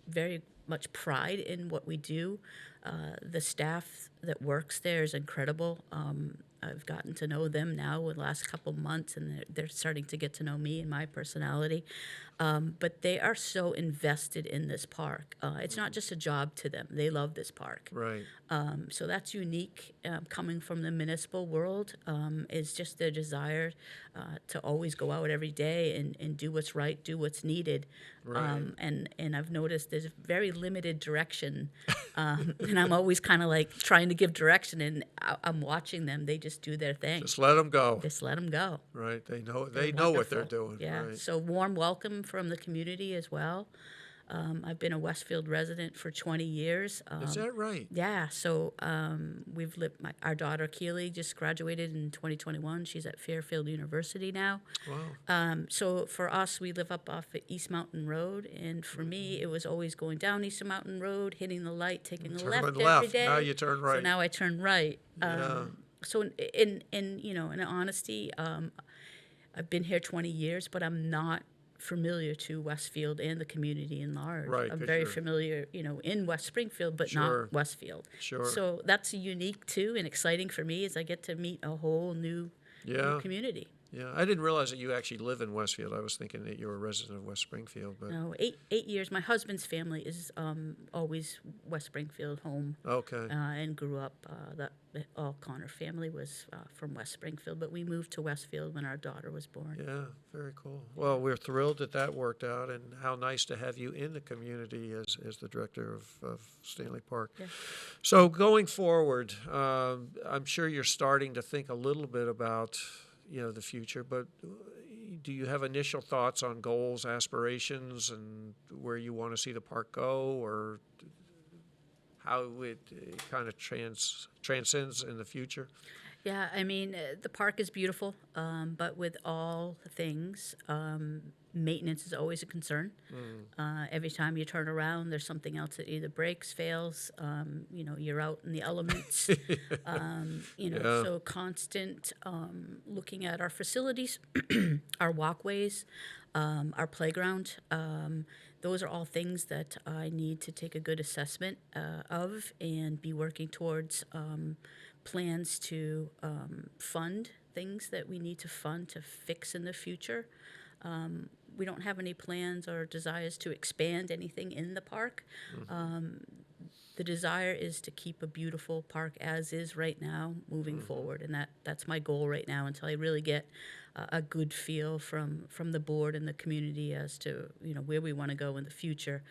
very much pride in what we do. The staff that works there is incredible. I've gotten to know them now in the last couple months, and they're starting to get to know me and my personality. But they are so invested in this park. It's not just a job to them. They love this park. Right. So that's unique coming from the municipal world, is just their desire to always go out every day and do what's right, do what's needed. Right. And I've noticed there's very limited direction. And I'm always kind of like trying to give direction, and I'm watching them. They just do their thing. Just let them go. Just let them go. Right. They know They're what they're wonderful. doing. Yeah. Right. So warm welcome from the community as well. I've been a Westfield resident for 20 years. Is that right? Yeah. So we've lived. Our daughter Keely just graduated in 2021. She's at Fairfield University now. Wow. So for us, we live up off of East Mountain Road, and for me, it was always going down East Mountain Road, hitting the light, taking the left every day. Now you turn right. So now I turn right. Yeah. So in honesty, I've been here 20 years, but I'm not familiar to Westfield and the community in large. Right, I'm 'cause very you're- familiar, in West Springfield, but Sure. not Westfield. Sure. So that's unique too and exciting for me, as I get to meet a whole new community. Yeah, I didn't realize that you actually live in Westfield. I was thinking that you were a resident of West Springfield, but No, 8 years. My husband's family is always West Springfield home, okay. and grew up. The all Connor family was from West Springfield, but we moved to Westfield when our daughter was born. Yeah, very cool. Well, we're thrilled that worked out, and how nice to have you in the community as the director of Stanley Park. Yeah. So going forward, I'm sure you're starting to think a little bit about the future, but do you have initial thoughts on goals, aspirations, and where you want to see the park go, or how it kind of transcends in the future? Yeah, I mean, the park is beautiful, but with all things, maintenance is always a concern. Every time you turn around, there's something else that either breaks, fails. You're out in the elements. So constant looking at our facilities, our walkways, our playground. Those are all things that I need to take a good assessment of and be working towards plans to fund things that we need to fund to fix in the future. We don't have any plans or desires to expand anything in the park. The desire is to keep a beautiful park as is right now, moving forward, and that's my goal right now until I really get a good feel from the board and the community as to where we want to go in the future.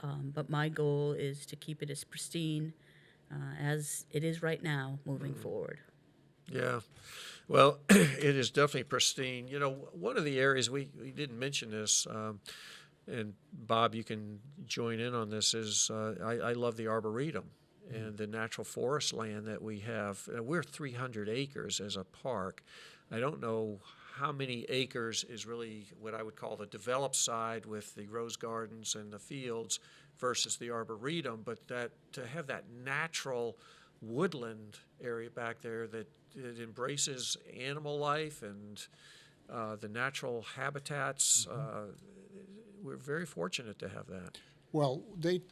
But my goal is to keep it as pristine as it is right now, moving forward. Yeah. Well, it is definitely pristine. One of the areas we didn't mention this, and Bob, you can join in on this, is I love the Arboretum and the natural forest land that we have. We're 300 acres as a park. I don't know how many acres is really what I would call the developed side with the rose gardens and the fields versus the Arboretum, but that to have that natural woodland area back there that it embraces animal life and the natural habitats. We're very fortunate to have that. Well, they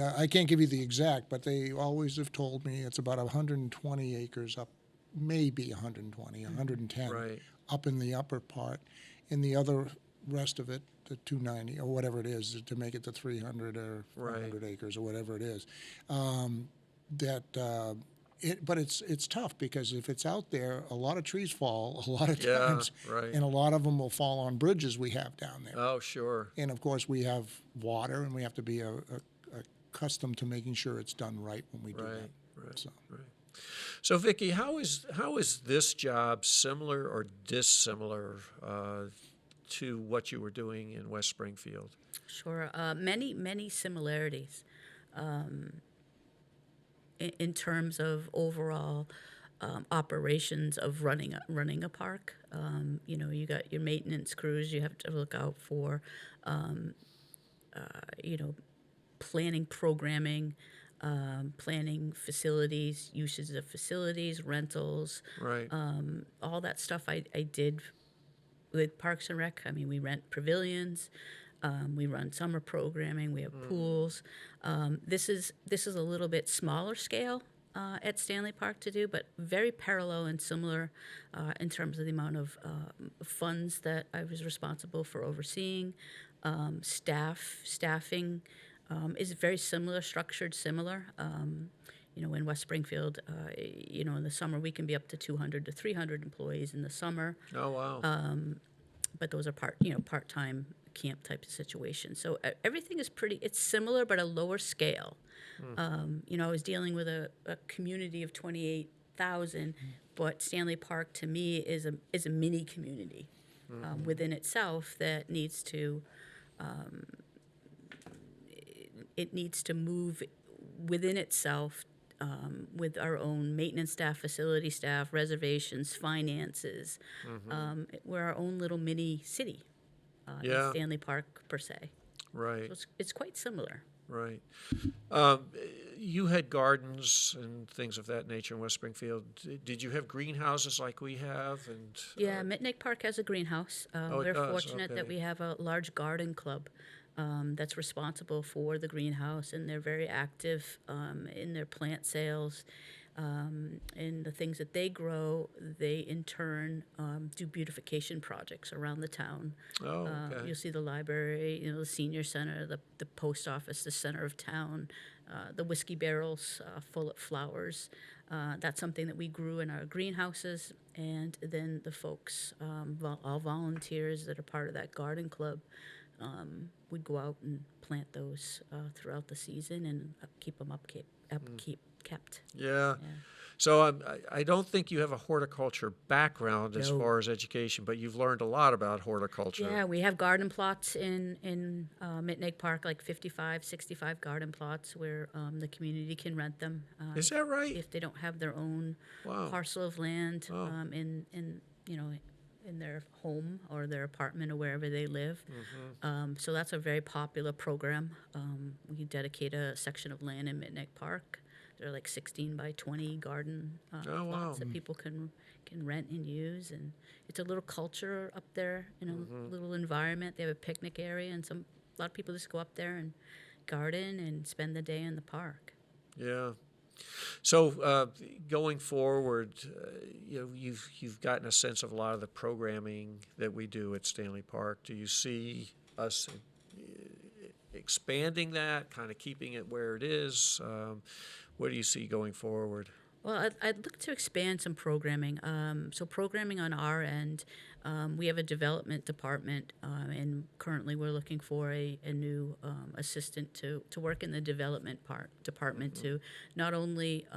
I can't give you the exact, but they always have told me it's about 120 acres up, maybe 120, 110 Right. up in the upper part. In the other rest of it, the 290 or whatever it is, to make it to 300 or 400 acres or whatever it is. But it's tough because if it's out there, a lot of trees fall a lot of times, right. and a lot of them will fall on bridges we have down there. Oh, sure. And of course, we have water, and we have to be accustomed to making sure it's done right when we do that. Right. So. Right. So, Vicki, how is this job similar or dissimilar to what you were doing in West Springfield? Sure. Many similarities in terms of overall operations of running a park. You got your maintenance crews you have to look out for, planning programming, planning facilities, uses of facilities, rentals, Right. all that stuff I did with Parks and Rec. I mean, we rent pavilions, We run summer programming. We have pools. This is a little bit smaller scale at Stanley Park to do, but very parallel and similar in terms of the amount of funds that I was responsible for overseeing. Staffing is very similar, structured similar. In West Springfield, in the summer we can be up to 200 to 300 employees in the summer. Oh, wow. But those are part-time camp type of situations. So everything is it's similar, but a lower scale. I was dealing with a community of 28,000, but Stanley Park to me is a mini community within itself that needs to move within itself with our own maintenance staff, facility staff, reservations, finances. We're our own little mini city in Stanley Park per se. Right. So it's quite similar. Right. You had gardens and things of that nature in West Springfield. Did you have greenhouses like we have? And Yeah, Mitnick Park has a greenhouse. it We're does, fortunate that okay. we have a large garden club that's responsible for the greenhouse, and they're very active in their plant sales. And the things that they grow, they in turn do beautification projects around the town. Oh, okay. You'll see the library, the senior center, the post office, the center of town, the whiskey barrels full of flowers. That's something that we grew in our greenhouses, and then the folks, all volunteers that are part of that garden club, would go out and plant those throughout the season and keep them kept. Yeah. So I don't think you have a horticulture background as No. far as education, but you've learned a lot about horticulture. Yeah, we have garden plots in Mitnick Park, like 55, 65 garden plots where the community can rent them. Is that right? If they don't have their own Wow. parcel of land Wow. in their home or their apartment or wherever they live. So that's a very popular program. We dedicate a section of land in Mitnick Park. They're like 16 by 20 garden Oh, wow. plots that people can rent and use, and it's a little culture up there, little environment. They have a picnic area, and a lot of people just go up there and garden and spend the day in the park. Yeah. So going forward, you've gotten a sense of a lot of the programming that we do at Stanley Park. Do you see us expanding that, kind of keeping it where it is? What do you see going forward? Well, I'd look to expand some programming. So programming on our end, we have a development department, and currently we're looking for a new assistant to work in the development department to not only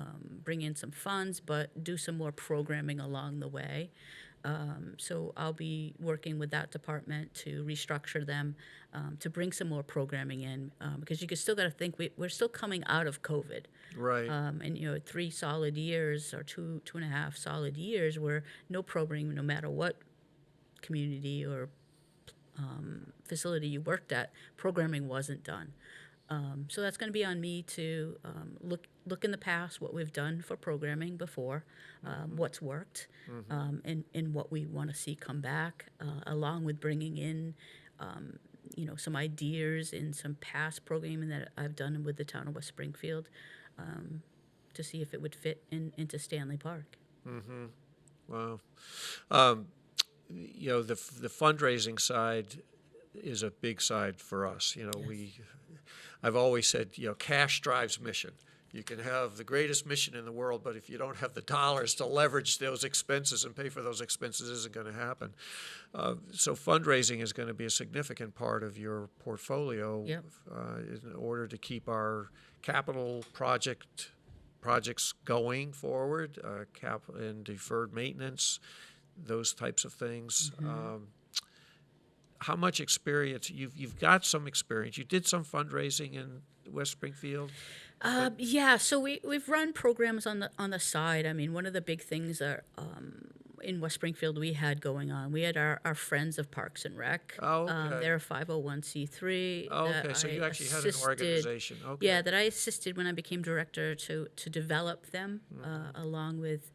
bring in some funds, but do some more programming along the way. So I'll be working with that department to restructure them, to bring some more programming in, because you still got to think we're still coming out of COVID. Right. And 3 solid years or 2.5 solid years where no programming, no matter what community or facility you worked at, programming wasn't done. So that's going to be on me to look in the past, what we've done for programming before, what's worked, and what we want to see come back, along with bringing in some ideas in some past programming that I've done with the town of West Springfield, to see if it would fit into Stanley Park. Wow. The fundraising side is a big side for us. Yes. I've always said, cash drives mission. You can have the greatest mission in the world, but if you don't have the dollars to leverage those expenses and pay for those expenses, it isn't going to happen. So fundraising is going to be a significant part of your portfolio. Yep. In order to keep our capital projects going forward, and deferred maintenance, those types of things. How much experience you've got? Some experience. You did some fundraising in West Springfield. Yeah, so we've run programs on the side. I mean, one of the big things that in West Springfield we had going on, we had our Friends of Parks and Rec. Oh, okay. They're a 501c3. Oh, okay. So you actually had an organization. Okay. Yeah, that I assisted when I became director to develop them, along with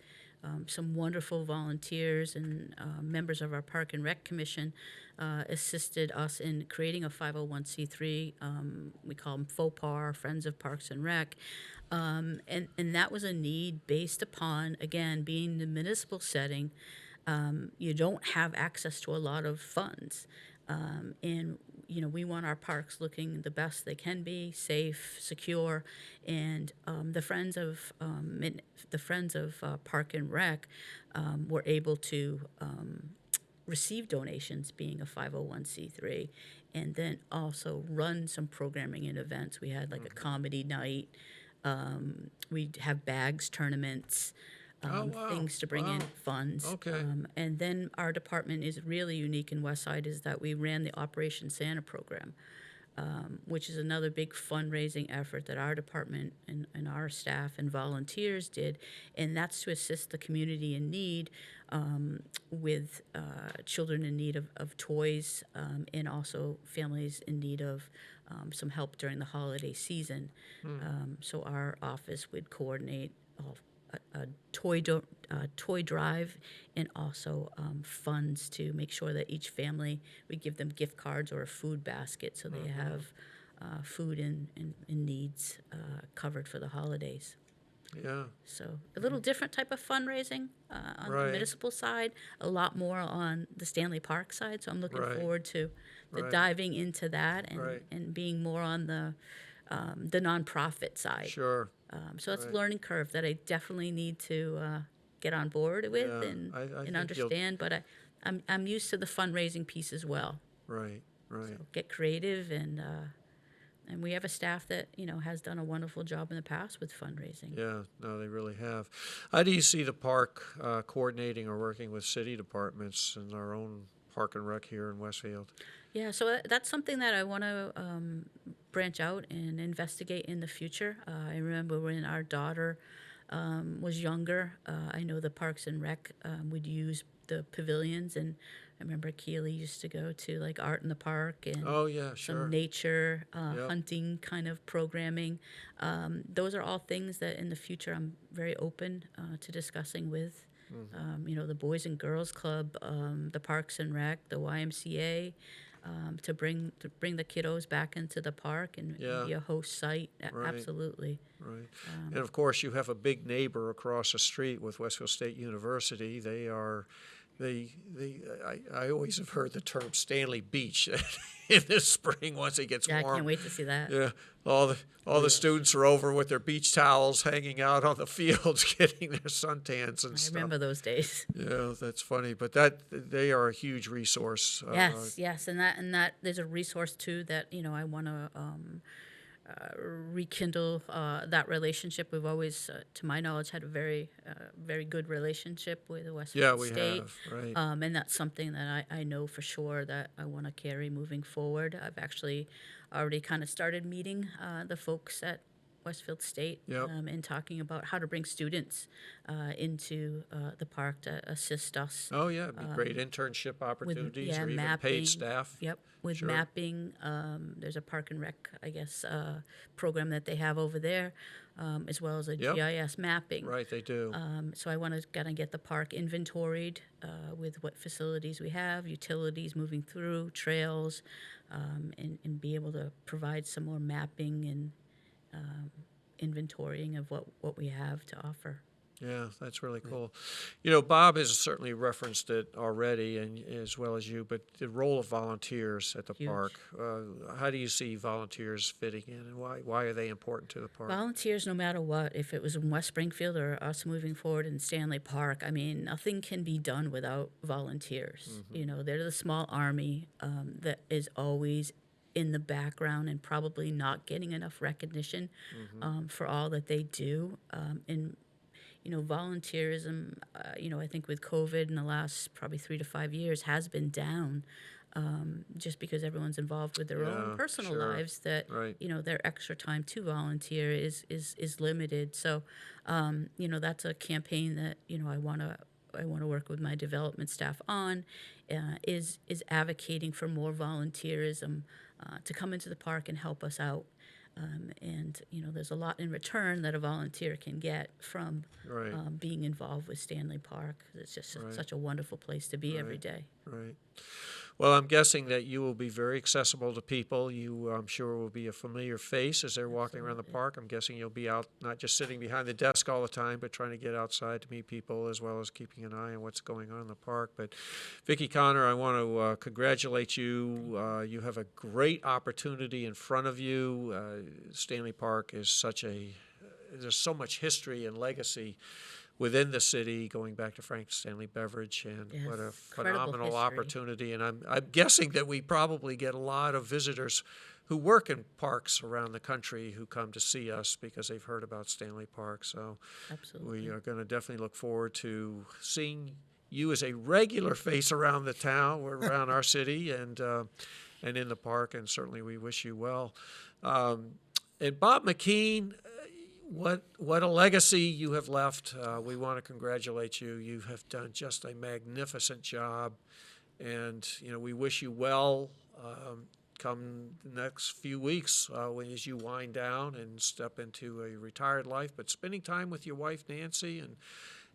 some wonderful volunteers and members of our Park and Rec Commission assisted us in creating a 501c3. We call them FOPAR, Friends of Parks and Rec. And that was a need based upon, again, being the municipal setting, you don't have access to a lot of funds. And we want our parks looking the best they can be, safe, secure, and the Friends of Park and Rec were able to receive donations, being a 501c3, and then also run some programming and events. We had like a comedy night. We'd have bags tournaments. Things to bring in funds. Okay. And then our department is really unique in Westside is that we ran the Operation Santa program, which is another big fundraising effort that our department and our staff and volunteers did. And that's to assist the community in need with children in need of toys and also families in need of some help during the holiday season. So our office would coordinate a toy drive and also funds to make sure that each family, we give them gift cards or a food basket so they have food and needs covered for the holidays. Yeah. So a little different type of fundraising on Right. the municipal side, a lot more on the Stanley Park side. So I'm looking Right. forward to Right. diving into that and, Right. and being more on the nonprofit side. Sure. So it's Right. a learning curve that I definitely need to get on board with Yeah, and, I think you'll- understand. But I'm used to the fundraising piece as well. Right. Right. So get creative and we have a staff that has done a wonderful job in the past with fundraising. Yeah, no, they really have. How do you see the park coordinating or working with city departments and our own Park and Rec here in Westfield? Yeah, so that's something that I want to branch out and investigate in the future. I remember when our daughter was younger, I know the Parks and Rec would use the pavilions, and I remember Keely used to go to like Art in the Park and Oh, yeah, sure. some nature Yep. hunting kind of programming. Those are all things that in the future I'm very open to discussing with. The Boys and Girls Club, the Parks and Rec, the YMCA, to bring the kiddos back into the park and Yeah. be a host site. Right. Absolutely. Right. And of course, you have a big neighbor across the street with Westfield State University. I always have heard the term Stanley Beach in the spring once it gets Yeah, I warm. can't wait to see that. Yeah, all the students are over with their beach towels, hanging out on the fields, getting their suntans and I stuff. remember those days. Yeah, that's funny, but they are a huge resource. Yes, and that there's a resource too that I want to rekindle that relationship. We've always, to my knowledge, had a very good relationship with the Westfield we State. have, right. And that's something that I know for sure that I want to carry moving forward. I've actually already kind of started meeting the folks at Westfield State Yep. and talking about how to bring students into the park to assist us. Oh yeah, it'd be great internship opportunities or even mapping, paid staff. Yep, with Sure. mapping. There's a Park and Rec, I guess, program that they have over there, as well as a Yep. GIS mapping. Right, they do. So I want to kind of get the park inventoried with what facilities we have, utilities moving through, trails, and be able to provide some more mapping and inventorying of what we have to offer. Yeah, that's really cool. Bob has certainly referenced it already, and as well as you. But the role of volunteers at the Huge. park. How do you see volunteers fitting in, and why are they important to the park? Volunteers, no matter what, if it was in West Springfield or us moving forward in Stanley Park, I mean, nothing can be done without volunteers. They're the small army that is always in the background and probably not getting enough recognition for all that they do. And volunteerism, I think with COVID in the last probably 3 to 5 years has been down just because everyone's involved with their Yeah, own personal sure. lives that, Right. their extra time to volunteer is limited. So, that's a campaign that, I want to work with my development staff on, is advocating for more volunteerism to come into the park and help us out. And there's a lot in return that a volunteer can get from Right. being involved with Stanley Park. It's just Right. such a wonderful place to be every day. Right. Well, I'm guessing that you will be very accessible to people. You, I'm sure, will be a familiar face as they're walking around the park. I'm guessing you'll be out, not just sitting behind the desk all the time, but trying to get outside to meet people, as well as keeping an eye on what's going on in the park. But Vicki Connor, I want to congratulate you. You have a great opportunity in front of you. Stanley Park is there's so much history and legacy within the city, going back to Frank Stanley Beveridge, and Yes, what a incredible phenomenal history. opportunity. And I'm guessing that we probably get a lot of visitors who work in parks around the country who come to see us because they've heard about Stanley Park. So Absolutely. we are going to definitely look forward to seeing you as a regular face around the town, or around our city, and in the park. And certainly we wish you well. And Bob McKean, what a legacy you have left. We want to congratulate you. You have done just a magnificent job, and we wish you well. Come the next few weeks, as you wind down and step into a retired life, but spending time with your wife Nancy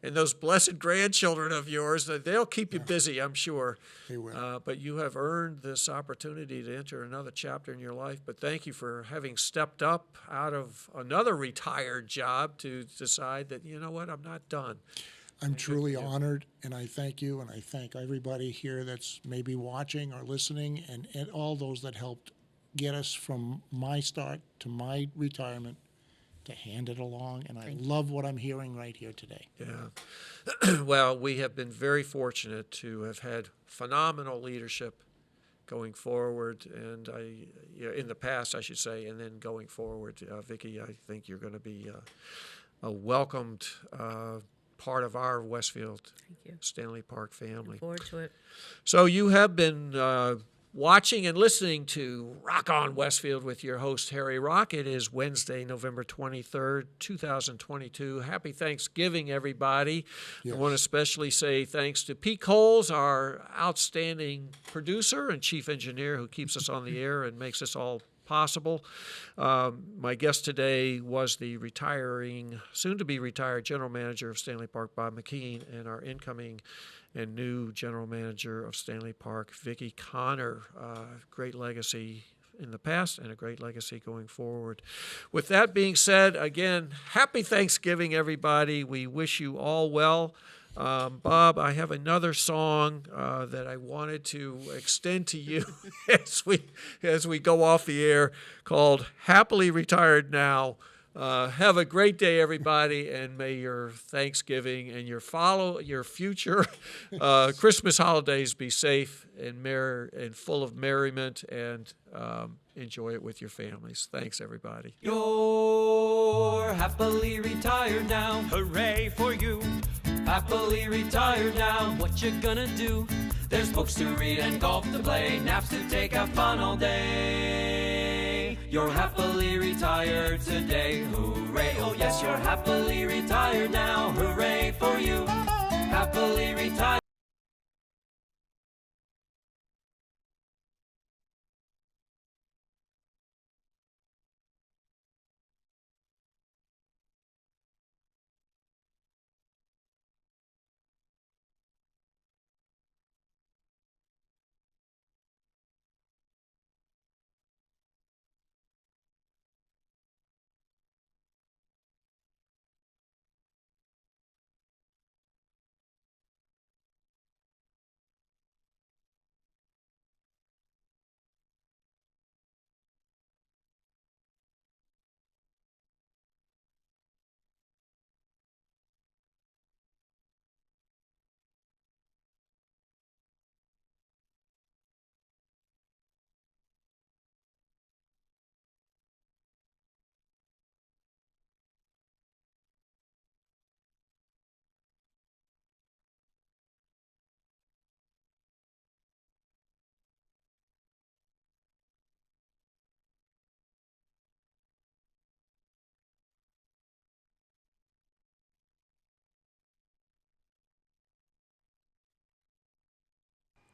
and those blessed grandchildren of yours, they'll keep you busy, I'm sure. They will. But you have earned this opportunity to enter another chapter in your life. But thank you for having stepped up out of another retired job to decide that, you know what, I'm not done. I'm truly honored, and I thank you, and I thank everybody here that's maybe watching or listening, and all those that helped get us from my start to my retirement to hand it along. And I love what I'm hearing right here today. Yeah. Well, we have been very fortunate to have had phenomenal leadership going forward, and in the past, I should say, and then going forward. Vicki, I think you're going to be a welcomed part of our Westfield Stanley Park family. Look forward to it. So you have been watching and listening to Rock On Westfield with your host, Harry Rock. It is Wednesday, November 23rd, 2022. Happy Thanksgiving, everybody. Yes. I want to especially say thanks to Pete Coles, our outstanding producer and chief engineer who keeps us on the air and makes us all possible. My guest today was the soon-to-be retired general manager of Stanley Park, Bob McKean, and our incoming and new general manager of Stanley Park, Vicki Connor. Great legacy in the past and a great legacy going forward. With that being said, again, happy Thanksgiving, everybody. We wish you all well. Bob, I have another song that I wanted to extend to you as we go off the air, called Happily Retired Now. Have a great day, everybody, and may your Thanksgiving and your future Christmas holidays be safe and full of merriment, and enjoy it with your families. Thanks, everybody. You're happily retired now. Hooray for you. Happily retired now. What you gonna do? There's books to read and golf to play, naps to take, have fun all day. You're happily retired today. Hooray. Oh yes, you're happily retired now. Hooray for you. Happily retired.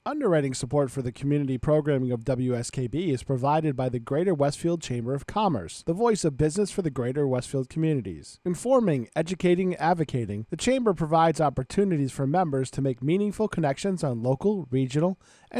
Underwriting support for the community programming of WSKB is provided by the Greater Westfield Chamber of Commerce, the voice of business for the Greater Westfield communities. Informing, educating, advocating, the Chamber provides opportunities for members to make meaningful connections on local, regional, and